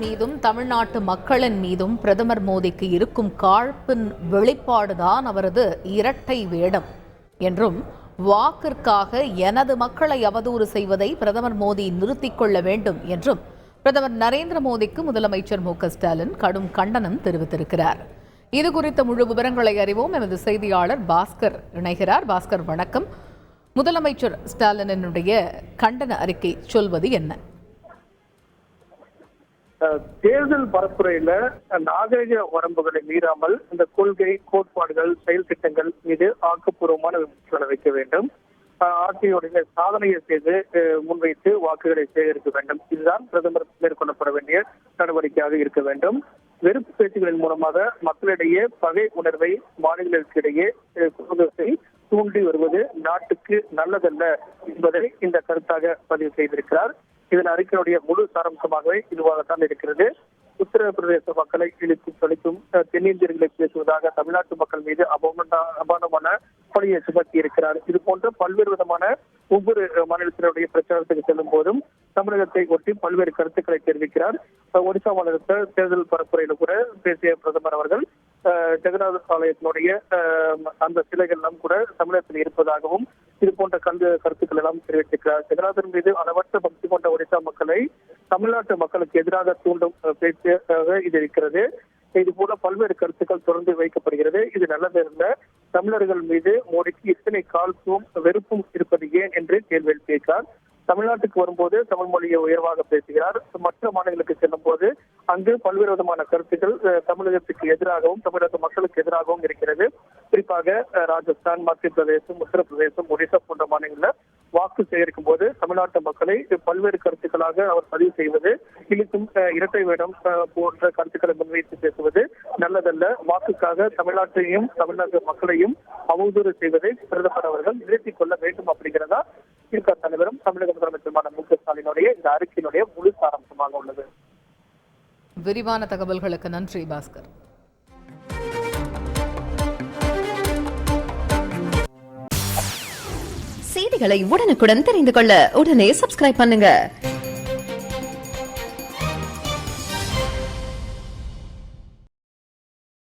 மீதும் தமிழ்நாட்டு மக்களின் மீதும் பிரதமர் மோடிக்கு இருக்கும் காழ்ப்பின் வெளிப்பாடுதான் அவரது இரட்டை வேடம் என்றும், வாக்கிற்காக எனது மக்களை அவதூறு செய்வதை பிரதமர் மோடி நிறுத்திக் கொள்ள வேண்டும் என்றும் பிரதமர் நரேந்திர மோடிக்கு முதலமைச்சர் மு.க.ஸ்டாலின் கடும் கண்டனம் தெரிவித்திருக்கிறார். இதுகுறித்த முழு விவரங்களை அறிவோம். எமது செய்தியாளர் பாஸ்கர் இணைகிறார். பாஸ்கர், வணக்கம். முதலமைச்சர் ஸ்டாலினுடைய கண்டன அறிக்கை சொல்வது என்ன? தேர்தல் பரப்புரையில நாகரிக வரம்புகளை மீறாமல் இந்த கொள்கை, கோட்பாடுகள், செயல் திட்டங்கள் மீது ஆக்கப்பூர்வமான விமர்சனங்களை வைக்க வேண்டும். ஆட்சியுடைய சாதனையை செய்து முன்வைத்து வாக்குகளை சேகரிக்க வேண்டும். இதுதான் பிரதமர் மேற்கொள்ளப்பட வேண்டிய நடவடிக்கையாக இருக்க வேண்டும். வெறுப்பு பேச்சுகளின் மூலமாக மக்களிடையே பகை உணர்வை, மாநிலங்களுக்கிடையே குரோதத்தை தூண்டி வருவது நாட்டுக்கு நல்லதல்ல என்பதை இந்த கருத்தாக பதிவு செய்திருக்கிறார். இதன் அறிக்கையுடைய முழு சாராம்சமாகவே இதுவாகத்தான் இருக்கிறது. உத்தரப்பிரதேச மக்களை இழுத்து தொலைக்கும் தென்னிந்தியர்களை பேசுவதாக தமிழ்நாட்டு மக்கள் மீது அபானமான பணியை சுமத்தி இருக்கிறார். இது போன்ற பல்வேறு விதமான ஒவ்வொரு மாநிலத்தினுடைய பிரச்சாரத்துக்கு செல்லும் போதும் தமிழகத்தை ஒட்டி பல்வேறு கருத்துக்களை தெரிவிக்கிறார். ஒடிசா மாநிலத்தை தேர்தல் பரப்புரையில கூட பேசிய பிரதமர் அவர்கள் ஜெகநாதர் ஆலயத்தினுடைய அந்த சிலைகள் எல்லாம் கூட தமிழகத்தில் இருப்பதாகவும் இது போன்ற கருத்துக்கள் எல்லாம் தெரிவித்திருக்கிறார். ஜெகநாதர் மீது அளவற்ற பக்தி கொண்ட ஒடிசா மக்களை தமிழ்நாட்டு மக்களுக்கு எதிராக தூண்டும் பேச்சாக இது இருக்கிறது. இது போல பல்வேறு கருத்துக்கள் தொடர்ந்து வைக்கப்படுகிறது. இது நல்லதல்ல. தமிழர்கள் மீது மோடிக்கு இத்தனை காழ்ப்பும் வெறுப்பும் இருப்பது ஏன் என்று கேள்வி எழுப்பியிருக்கிறார். தமிழ்நாட்டுக்கு வரும்போது தமிழ் மொழியை உயர்வாக பேசுகிறார். மற்ற மாநிலங்களுக்கு செல்லும் போது அங்கு பல்வேறு விதமான கருத்துக்கள் தமிழகத்துக்கு எதிராகவும் தமிழக மக்களுக்கு எதிராகவும் இருக்கிறது. குறிப்பாக ராஜஸ்தான், மத்திய பிரதேசம், உத்தரப்பிரதேசம், ஒடிசா போன்ற மாநிலங்களில் வாக்கு சேகரிக்கும் போது தமிழ்நாட்டு மக்களை பல்வேறு கருத்துக்களாக அவர் பதிவு செய்வது, இழுக்கும் இரட்டை வேடம் போன்ற கருத்துக்களை முன்வைத்து பேசுவது நல்லதல்ல. வாக்குக்காக தமிழ்நாட்டையும் தமிழக மக்களையும் அவதூறு செய்வதை பிரதமர் அவர்கள் நிறுத்திக் கொள்ள வேண்டும் அப்படிங்கிறதா திமுக தலைவரும் தமிழக முதலமைச்சருமான மு.க.ஸ்டாலினுடைய இந்த அறிக்கையினுடைய முழு சாராம்சமாக உள்ளது. விரிவான தகவல்களுக்கு நன்றி பாஸ்கர். செய்திகளை உடனுக்குடன் தெரிந்து கொள்ள உடனே சப்ஸ்கிரைப் பண்ணுங்க.